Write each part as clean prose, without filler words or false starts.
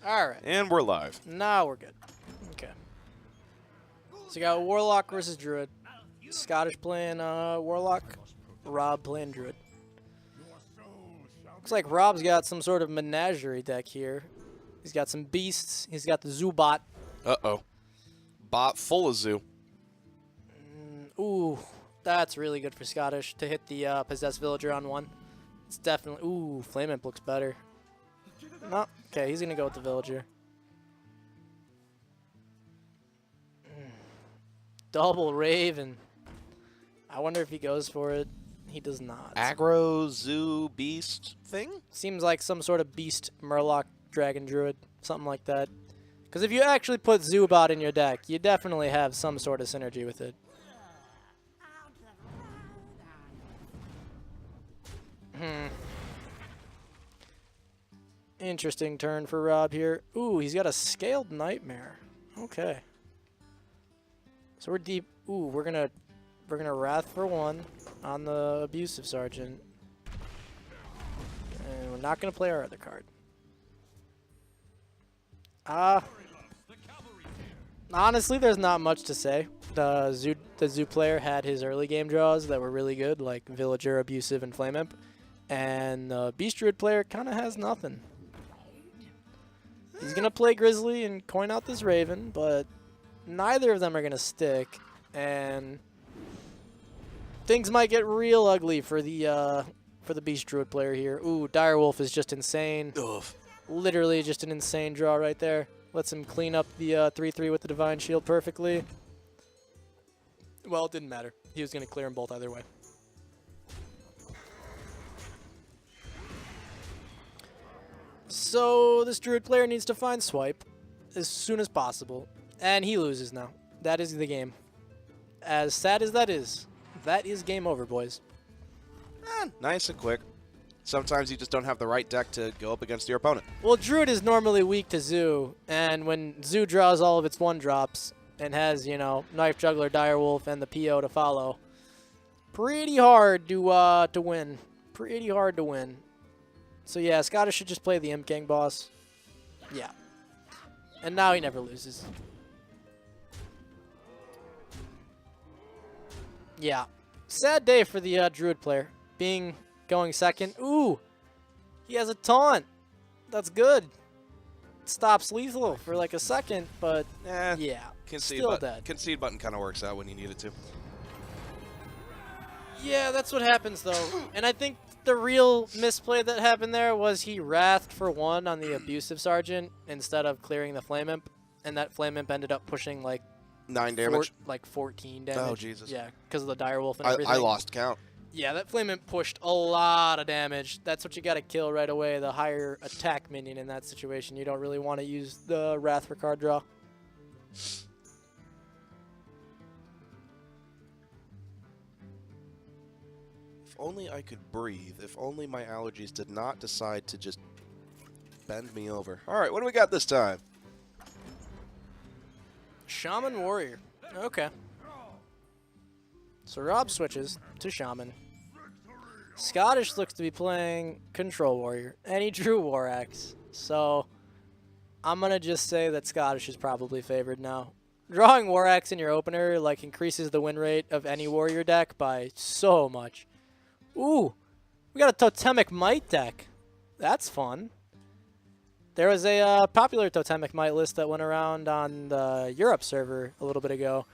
All right. And we're live. Now we're good. Okay. So you got Warlock versus Druid. Scottish playing Warlock. Rob playing Druid. Looks like Rob's got some sort of menagerie deck here. He's got some beasts. He's got the Zoo bot. Uh-oh. Bot full of Zoo. Ooh, that's really good for Scottish to hit the Possessed Villager on one. It's definitely... Ooh, Flame Imp looks better. No, okay, he's going to go with the Villager. Double Raven. I wonder if he goes for it. He does not. Aggro, Zoo, Beast thing? Seems like some sort of Beast, Murloc, Dragon Druid, something like that. Because if you actually put Zoobot in your deck, you definitely have some sort of synergy with it. Interesting turn for Rob here. Ooh, he's got a Scaled Nightmare. Okay. So we're deep. Ooh, we're gonna Wrath for one on the Abusive Sergeant. And we're not gonna play our other card. Honestly, there's not much to say. The Zoo player had his early game draws that were really good, like Villager, Abusive, and Flame Imp. And the Beast Druid player kind of has nothing. He's going to play Grizzly and coin out this Raven, but neither of them are going to stick. And things might get real ugly for the Beast Druid player here. Ooh, Direwolf is just insane. Ugh. Literally just an insane draw right there. Lets him clean up the 3-3 with the Divine Shield perfectly. Well, it didn't matter. He was going to clear them both either way. So this Druid player needs to find Swipe as soon as possible. And he loses now. That is the game. As sad as that is game over, boys. Nice and quick. Sometimes you just don't have the right deck to go up against your opponent. Well, Druid is normally weak to Zoo, and when Zoo draws all of its 1-drops and has, you know, Knife Juggler, Direwolf, and the PO to follow, pretty hard to win. Pretty hard to win. So yeah, Scottish should just play the Imp Gang boss. Yeah. And now he never loses. Yeah. Sad day for the Druid player. Going second. Ooh! He has a taunt. That's good. Stops lethal for like a second, but yeah. Still dead. Concede button kind of works out when you need it to. Yeah, that's what happens though. And I think the real misplay that happened there was he wrathed for one on the Abusive Sergeant instead of clearing the Flame Imp, and that Flame Imp ended up pushing like 9 damage. Like 14 damage. Oh Jesus! Yeah, because of the Direwolf and everything. I lost count. Yeah, that Flame Imp pushed a lot of damage. That's what you got to kill right away. The higher attack minion in that situation. You don't really want to use the Wrath for card draw. If only I could breathe. If only my allergies did not decide to just bend me over. All right, what do we got this time? Shaman Warrior. Okay. So Rob switches to Shaman. Scottish looks to be playing Control Warrior. And he drew War Axe. So I'm going to just say that Scottish is probably favored now. Drawing War Axe in your opener like increases the win rate of any Warrior deck by so much. Ooh, we got a Totemic Might deck. That's fun. There was a popular Totemic Might list that went around on the Europe server a little bit ago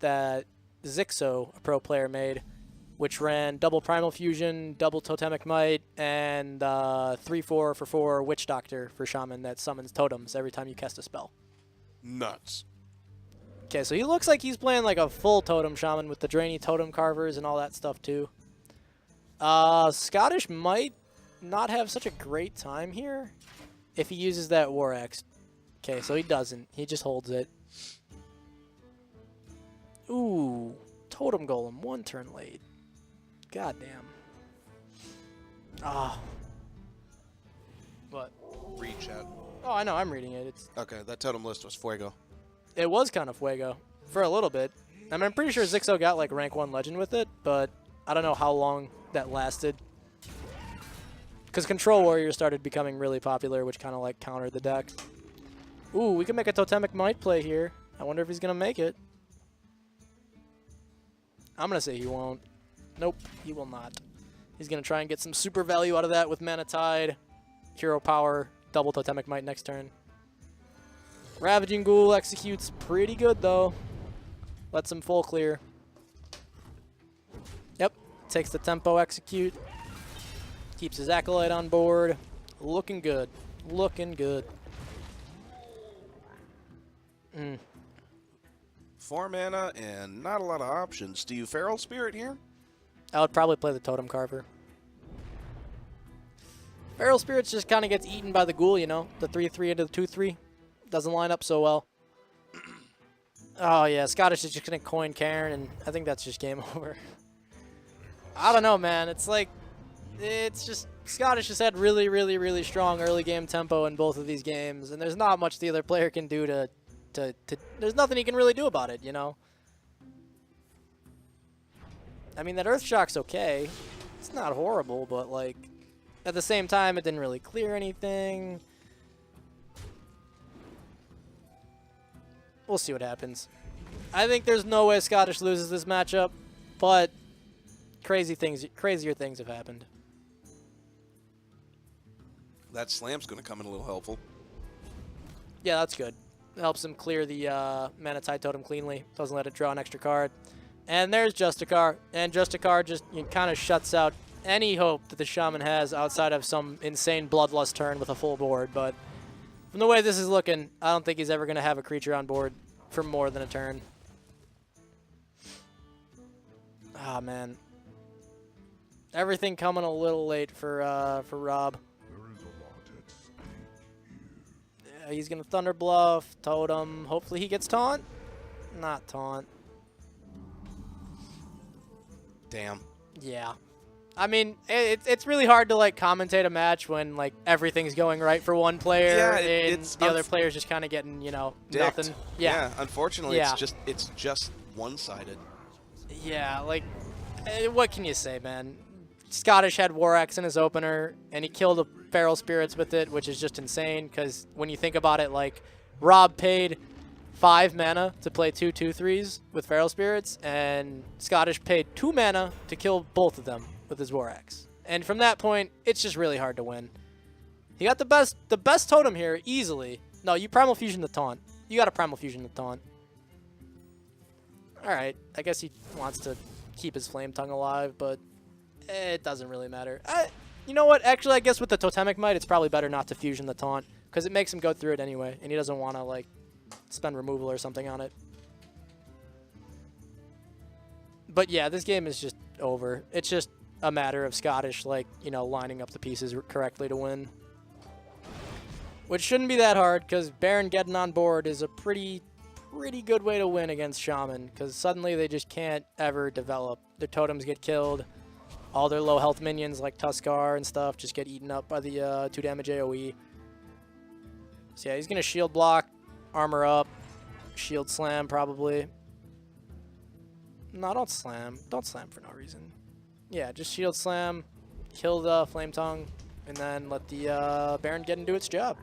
that Zixo, a pro player, made, which ran double Primal Fusion, double Totemic Might, and 3-4 for 4 Witch Doctor for Shaman that summons totems every time you cast a spell. Nuts. Okay, so he looks like he's playing like a full Totem Shaman with the Drainy Totem Carvers and all that stuff too. Scottish might not have such a great time here if he uses that War Axe. Okay, so he doesn't. He just holds it. Ooh, Totem Golem, 1 turn late. Goddamn. Ah. What? Read chat. Oh, I know. I'm reading it. It's Okay, that totem list was Fuego. It was kind of Fuego for a little bit. I mean, I'm pretty sure Zixo got like rank 1 legend with it, but I don't know how long that lasted. Because Control Warrior started becoming really popular, which kind of like countered the deck. Ooh, we can make a Totemic Might play here. I wonder if he's going to make it. I'm going to say he won't. Nope, he will not. He's going to try and get some super value out of that with Mana Tide, Hero Power, double Totemic Might next turn. Ravaging Ghoul executes pretty good, though. Lets him full clear. Yep, takes the tempo execute. Keeps his Acolyte on board. Looking good. Looking good. 4 mana and not a lot of options. Do you Feral Spirit here? I would probably play the Totem Carver. Feral Spirits just kind of gets eaten by the Ghoul, you know? The 3-3 into the 2-3. Doesn't line up so well. Oh, yeah. Scottish is just going to coin Cairn, and I think that's just game over. I don't know, man. It's like... It's just... Scottish has had really, really, really strong early game tempo in both of these games, and there's not much the other player can do to there's nothing he can really do about it, you know? I mean, that Earthshock's okay. It's not horrible, but, like, at the same time, it didn't really clear anything. We'll see what happens. I think there's no way Scottish loses this matchup, but crazier things have happened. That Slam's going to come in a little helpful. Yeah, that's good. It helps him clear the Mana Tide Totem cleanly. Doesn't let it draw an extra card. And there's Justicar. And Justicar just kind of shuts out any hope that the Shaman has outside of some insane Bloodlust turn with a full board. But from the way this is looking, I don't think he's ever going to have a creature on board for more than a turn. Ah, man. Everything coming a little late for Rob. Yeah, he's going to Thunder Bluff, Totem. Hopefully he gets Taunt. Not Taunt. Damn. Yeah. I mean, it's really hard to, like, commentate a match when, like, everything's going right for one player and the other player's just kind of getting, you know, nothing. Yeah, unfortunately, Yeah. it's just one-sided. Yeah, like, what can you say, man? Scottish had War Axe in his opener, and he killed the Feral Spirits with it, which is just insane, because when you think about it, like, Rob paid 5 mana to play 2 2/3s with Feral Spirits, and Scottish paid 2 mana to kill both of them with his War Axe. And from that point, it's just really hard to win. He got the best totem here, easily. No, you Primal Fusion the Taunt. You got to Primal Fusion the Taunt. Alright, I guess he wants to keep his Flame Tongue alive, but it doesn't really matter. You know what? Actually, I guess with the Totemic Might, it's probably better not to Fusion the Taunt, because it makes him go through it anyway, and he doesn't want to, like, spend removal or something on it. But yeah, this game is just over. It's just a matter of Scottish, like, you know, lining up the pieces correctly to win. Which shouldn't be that hard, because Baron getting on board is a pretty good way to win against Shaman, because suddenly they just can't ever develop. Their totems get killed. All their low health minions like Tuskar and stuff just get eaten up by the 2 damage AoE. So yeah, he's going to shield block, armor up, shield slam probably. No, don't slam. Don't slam for no reason. Yeah, just shield slam, kill the Flame Tongue, and then let the Baron get into its job.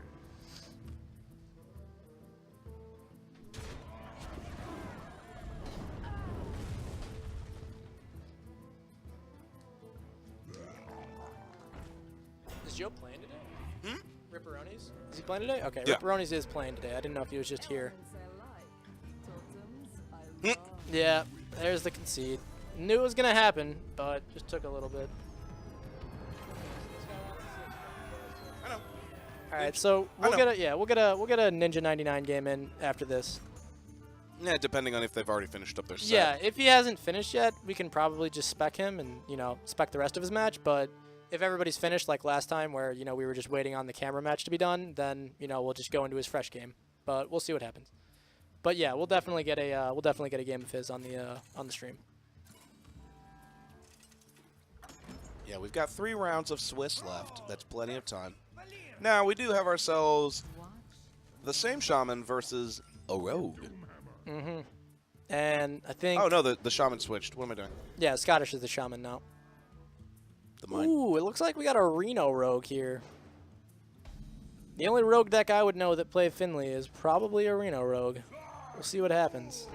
Is Joe playing today? Ripperonis? Is he playing today? Okay, Yeah. Ripperonis is playing today. I didn't know if he was just here. Yeah, there's the concede. Knew it was gonna happen, but just took a little bit. I know. All right, so we'll get a Ninja 99 game in after this. Yeah, depending on if they've already finished up their set. Yeah, if he hasn't finished yet, we can probably just spec him and, you know, spec the rest of his match. But if everybody's finished, like last time, where, you know, we were just waiting on the camera match to be done, then, you know, we'll just go into his fresh game. But we'll see what happens. But yeah, we'll definitely get a game of his on the stream. Yeah, we've got 3 rounds of Swiss left. That's plenty of time. Now, we do have ourselves the same Shaman versus a Rogue. Mm-hmm. And I think... Oh, no, the Shaman switched. What am I doing? Yeah, Scottish is the Shaman now. The mine. Ooh, it looks like we got a Reno Rogue here. The only rogue deck I would know that play Finley is probably a Reno rogue. We'll see what happens.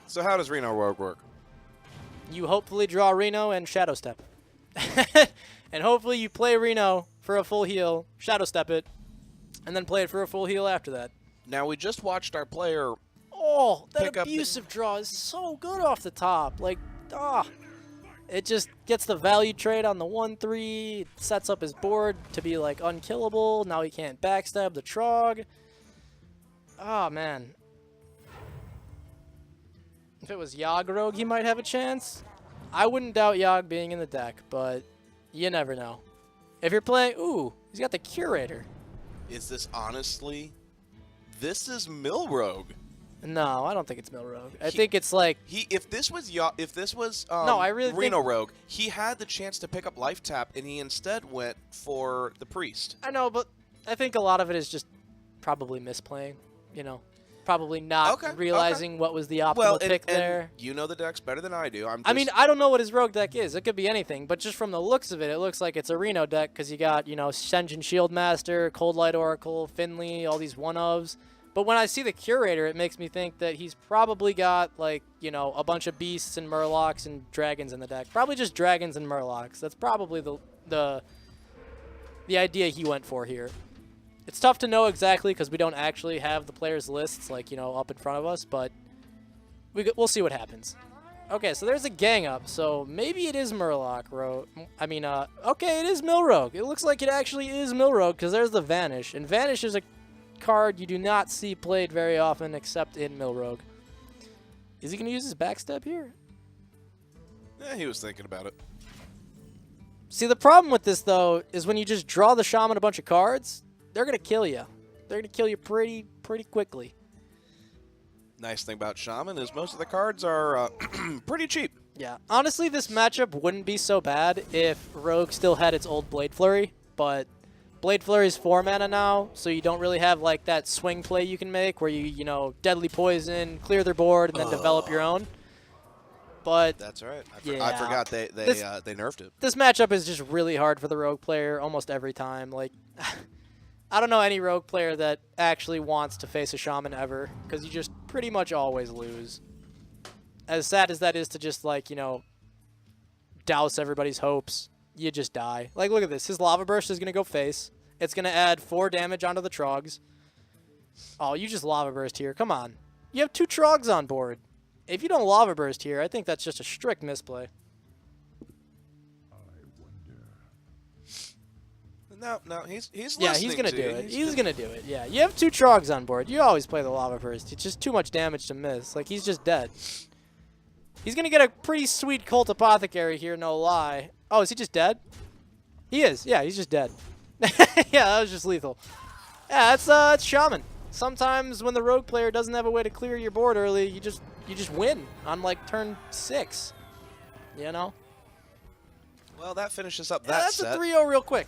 So how does Reno Rogue work? You hopefully draw Reno and Shadow Step. And hopefully you play Reno for a full heal, Shadow Step it, and then play it for a full heal after that. Now, we just watched our player... Oh, that pick up abusive draw is so good off the top. Like, it just gets the value trade on the 1/3, sets up his board to be, like, unkillable. Now he can't backstab the Trog. Oh, man. If it was Yogg Rogue, he might have a chance. I wouldn't doubt Yogg being in the deck, but you never know. If you're playing... Ooh, he's got the Curator. Is this honestly... This is Mill Rogue. No, I don't think it's Mill Rogue. I think it's like... If this was no, I really Reno Rogue, he had the chance to pick up Life Tap, and he instead went for the Priest. I know, but I think a lot of it is just probably misplaying, you know. Probably not realizing what was the optimal pick there. You know the decks better than I do. I mean, I don't know what his rogue deck is. It could be anything, but just from the looks of it, it looks like it's a Reno deck because you got, you know, Senjin Shieldmaster, Cold Light Oracle, Finley, all these one-ofs. But when I see the Curator, it makes me think that he's probably got, like, you know, a bunch of Beasts and Murlocs and Dragons in the deck. Probably just Dragons and Murlocs. That's probably the idea he went for here. It's tough to know exactly because we don't actually have the players' lists, like, you know, up in front of us, but we'll see what happens. Okay, so there's a gang up, so maybe it is Murloc Rogue. I mean, okay, it is Mill Rogue. It looks like it actually is Mill Rogue because there's the Vanish, and Vanish is a card you do not see played very often except in Mill Rogue. Is he going to use his backstep here? Yeah, he was thinking about it. See, the problem with this, though, is when you just draw the Shaman a bunch of cards, they're going to kill you. They're going to kill you pretty quickly. Nice thing about Shaman is most of the cards are pretty cheap. Yeah. Honestly, this matchup wouldn't be so bad if Rogue still had its old Blade Flurry, but Blade Flurry is 4 mana now, so you don't really have, like, that swing play you can make where you know, Deadly Poison, clear their board, and then develop your own. But that's right. Yeah, I forgot they nerfed it. This matchup is just really hard for the Rogue player almost every time. Like... I don't know any rogue player that actually wants to face a shaman ever, because you just pretty much always lose. As sad as that is to just, like, you know, douse everybody's hopes, you just die. Like, look at this. His Lava Burst is going to go face. It's going to add 4 damage onto the Trogs. Oh, you just Lava Burst here. Come on. You have 2 Trogs on board. If you don't Lava Burst here, I think that's just a strict misplay. No, he's yeah, he's gonna do it. He's gonna do it. Yeah, you have 2 Trogs on board. You always play the Lava Burst. It's just too much damage to miss. Like, he's just dead. He's gonna get a pretty sweet Cult Apothecary here, no lie. Oh, is he just dead? He is. Yeah, he's just dead. Yeah, that was just lethal. Yeah, it's Shaman. Sometimes when the rogue player doesn't have a way to clear your board early, you just win on, like, turn 6. You know. Well, that finishes up That's set. a 3-0 real quick.